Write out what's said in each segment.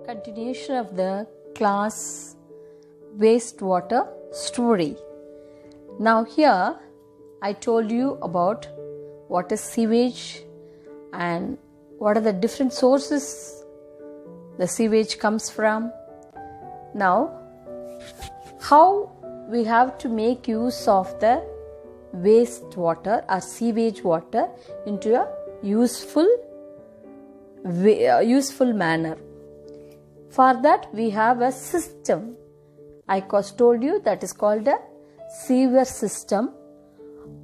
Continuation of the class wastewater story. Now here I told you about what is sewage and what are the different sources the sewage comes from. Now how we have to make use of the wastewater or sewage water into a useful manner. For that we have a system. I told you that is called a sewer system,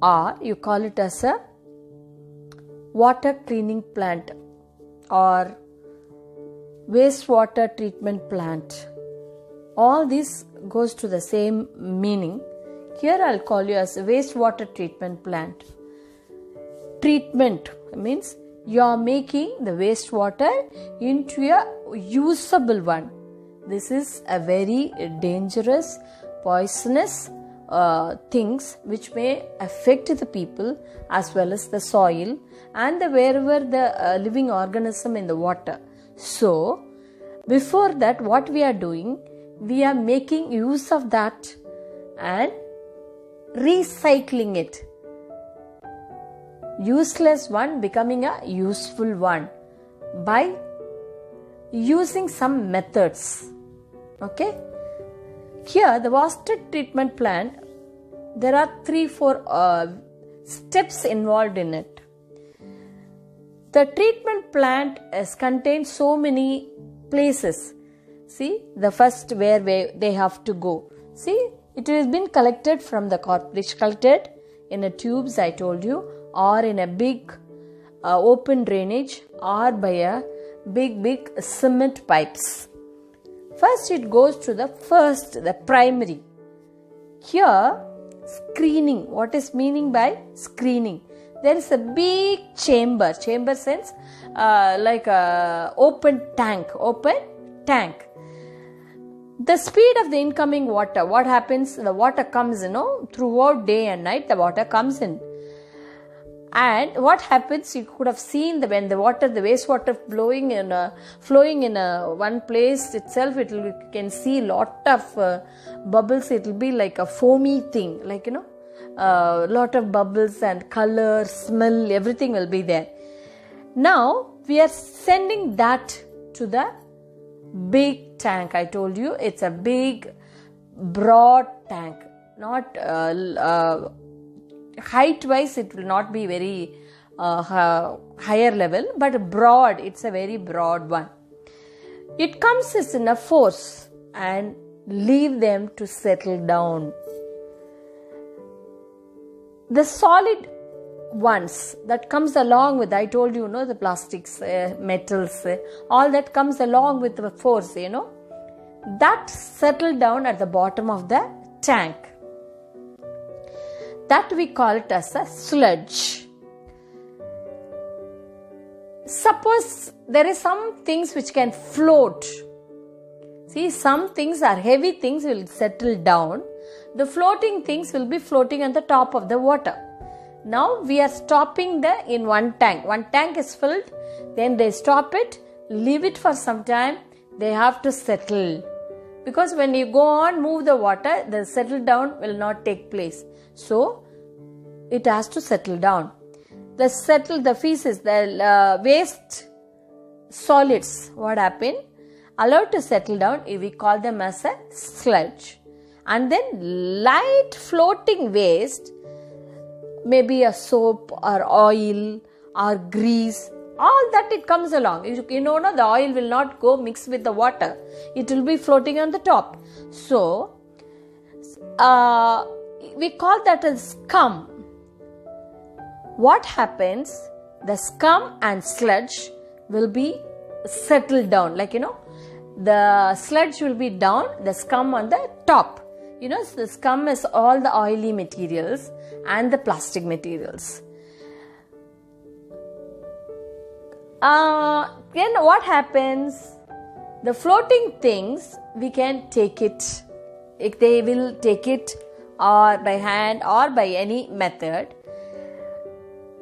or you call it as a water cleaning plant or wastewater treatment plant. All this goes to the same meaning. Here I'll call you as a wastewater treatment plant. Treatment means you are making the wastewater into a usable one. This is a very dangerous, poisonous things which may affect the people as well as the soil and wherever the living organism in the water. So, before that, what we are doing, we are making use of that and recycling it. Useless one becoming a useful one by using some methods. Okay, here the water treatment plant, there are 3-4 steps involved in it. The treatment plant contains so many places. See, the first where they have to go. See, it has been collected from the corporation, collected in a tubes I told you, or in a big open drainage, or by a big cement pipes. First it goes to the primary. Here screening. What is meaning by screening? There is a big chamber sense like a open tank. The speed of the incoming water, what happens? The water comes, throughout day and night the water comes in. And what happens, you could have seen when the wastewater flowing in one place itself, you can see lot of bubbles. It will be like a foamy thing, lot of bubbles and color, smell, everything will be there. Now we are sending that to the big tank. I told you it's a big broad tank, not height wise it will not be very higher level, but broad, it's a very broad one. It comes as in a force and leave them to settle down. The solid ones that comes along with, I told you, the plastics, metals, all that comes along with the force, that settle down at the bottom of the tank. That we call it as a sludge. Suppose there is some things which can float. See, some things are heavy things will settle down. The floating things will be floating on the top of the water. Now we are stopping in one tank. One tank is filled, then they stop it, leave it for some time, they have to settle. Because when you go on, move the water, the settle down will not take place. So, it has to settle down. The feces, the waste solids, what happened? Allowed to settle down, we call them as a sludge. And then light floating waste, maybe a soap or oil or grease, all that it comes along. The oil will not go mix with the water. It will be floating on the top. So, we call that as scum. What happens? The scum and sludge will be settled down. The sludge will be down, the scum on the top. The scum is all the oily materials and the plastic materials. Then what happens? The floating things, we can take it. If they will take it or by hand or by any method.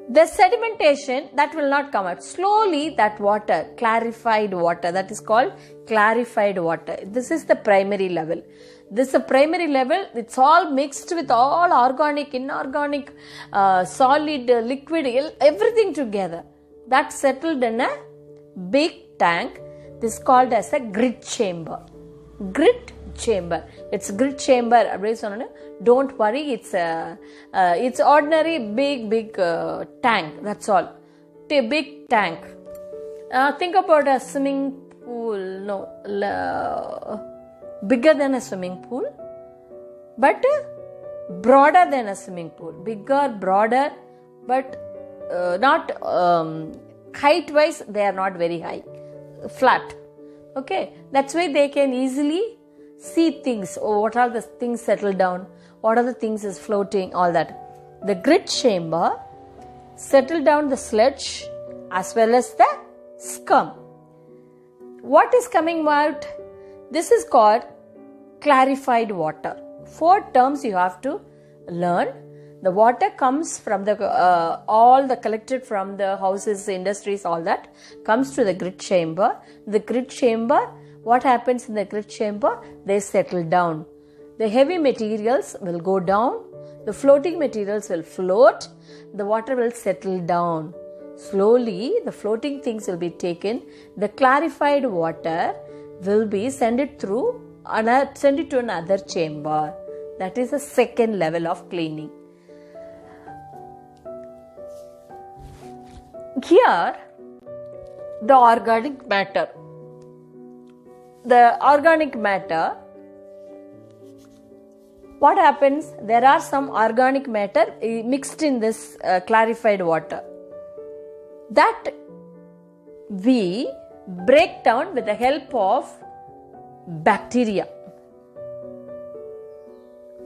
The sedimentation, that will not come out. Slowly that water, clarified water, that is called clarified water. This is the primary level. This is the primary level. It's all mixed with all organic, inorganic, solid, liquid, everything together. That settled in a big tank. This is called as a grit chamber. Grit chamber. It's grit chamber. Don't worry. It's ordinary big tank. That's all. A big tank. Think about a swimming pool. No, bigger than a swimming pool, but broader than a swimming pool. Bigger, broader, but not height-wise. They are not very high. Flat. Okay, that's why they can easily see things. What are the things settled down? What are the things is floating? All that. The grit chamber settle down the sludge as well as the scum. What is coming out? This is called clarified water. 4 terms you have to learn. The water comes from the all the collected from the houses, industries, all that comes to the grit chamber. The grit chamber, what happens in the grit chamber? They settle down. The heavy materials will go down. The floating materials will float. The water will settle down. Slowly, the floating things will be taken. The clarified water will be sent it to another chamber. That is the second level of cleaning. Here, the organic matter. The organic matter, what happens? There are some organic matter mixed in this clarified water. That we break down with the help of bacteria.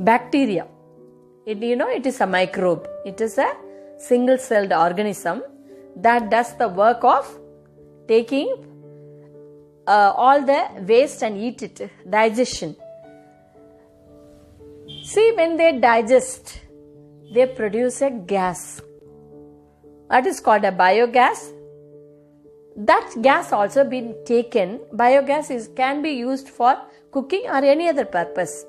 Bacteria. It is a microbe. It is a single-celled organism that does the work of taking all the waste and eat it. Digestion. See, when they digest, they produce a gas. That is called a biogas. That gas also been taken. Biogas can be used for cooking or any other purpose.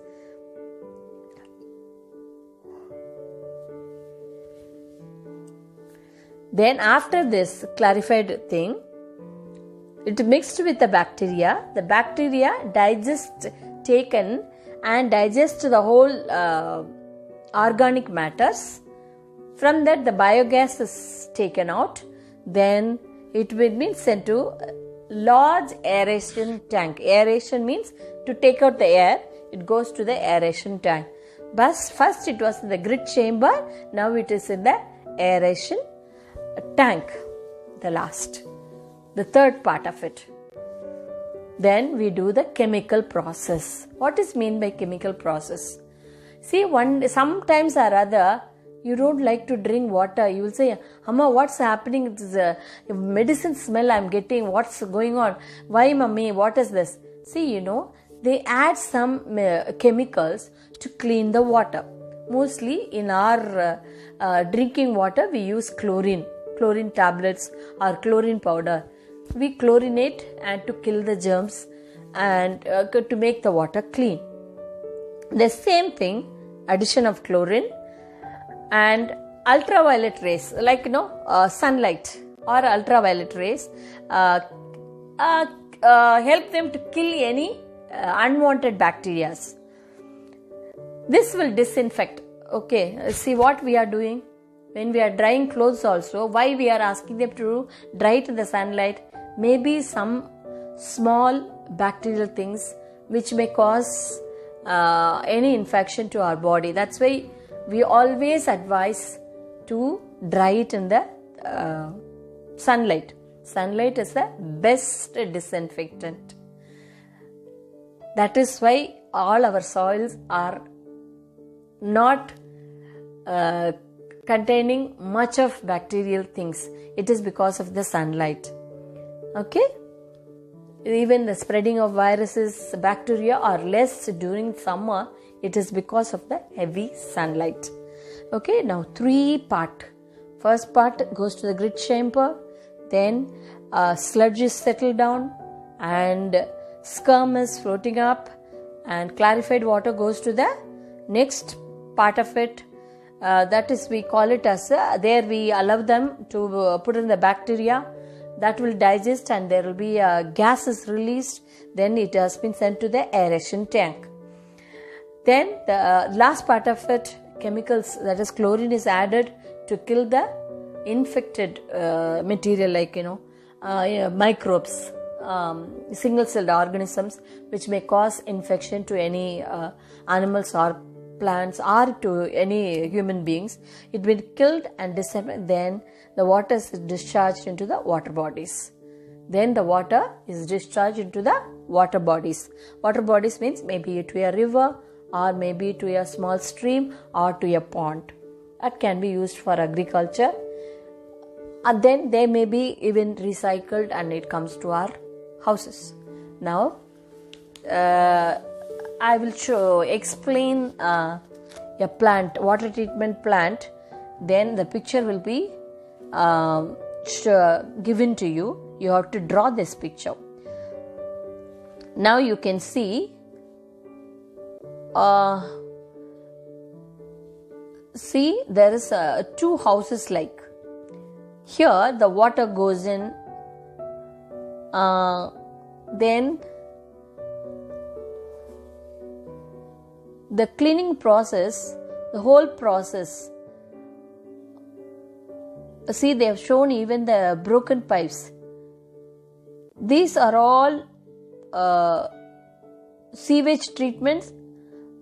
Then after this clarified thing, it mixed with the bacteria. The bacteria taken and digest the whole organic matters. From that, the biogas is taken out. Then it will be sent to large aeration tank. Aeration means to take out the air. It goes to the aeration tank. But first it was in the grit chamber. Now it is in the aeration tank. The third part of it. Then we do the chemical process. What is meant by chemical process? See, sometimes or other, you don't like to drink water. You will say, Amma, what's happening? It's a medicine smell I'm getting. What's going on? Why, Mummy? What is this? See, they add some chemicals to clean the water. Mostly in our drinking water, we use chlorine tablets or chlorine powder. We chlorinate and to kill the germs and to make the water clean. The same thing, addition of chlorine and ultraviolet rays, like sunlight or ultraviolet rays, help them to kill any unwanted bacteria. This will disinfect. Okay, see what we are doing when we are drying clothes also. Why we are asking them to dry it in the sunlight? Maybe some small bacterial things which may cause any infection to our body. That's why we always advise to dry it in the sunlight. Sunlight is the best disinfectant. That is why all our soils are not containing much of bacterial things. It is because of the sunlight. Okay? Even the spreading of viruses, bacteria are less during summer. It is because of the heavy sunlight. Okay, now 3 part. First part goes to the grit chamber, then sludge is settled down and scum is floating up, and clarified water goes to the next part of it. That is, we call it as there we allow them to put in the bacteria that will digest, and there will be gases released. Then it has been sent to the aeration tank. Then the last part of it, chemicals, that is chlorine, is added to kill the infected material like microbes, single-celled organisms which may cause infection to any animals or plants or to any human beings. It will be killed and disseminated. Then the water is discharged into the water bodies. Then the water is discharged into the water bodies. Water bodies means maybe to a river or maybe to a small stream or to a pond. That can be used for agriculture. And then they may be even recycled and it comes to our houses. Now, I will explain a plant, water treatment plant. Then the picture will be given to you. You have to draw this picture. Now you can see there is two houses like. Here the water goes in, then the cleaning process, the whole process. See, they have shown even the broken pipes. These are all sewage treatments,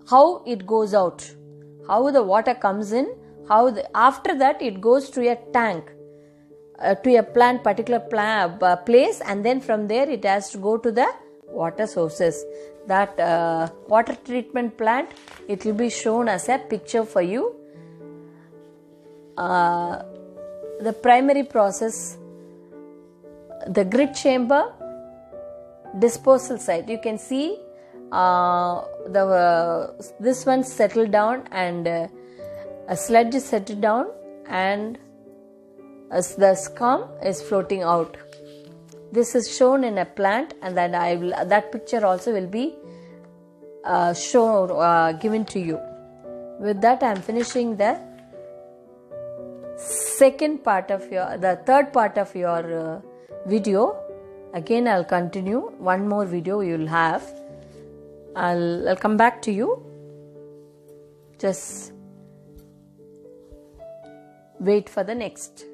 how it goes out, how the water comes in, after that it goes to a tank, to a particular place, and then from there it has to go to the water sources. That water treatment plant, it will be shown as a picture for you. The primary process, the grit chamber, disposal site. You can see this one settled down and a sludge is settled down and the scum is floating out. This is shown in a plant, and then that picture also will be given to you. With that, I am finishing the third part of your video. Again, I'll continue. One more video you will have. I'll come back to you. Just wait for the next.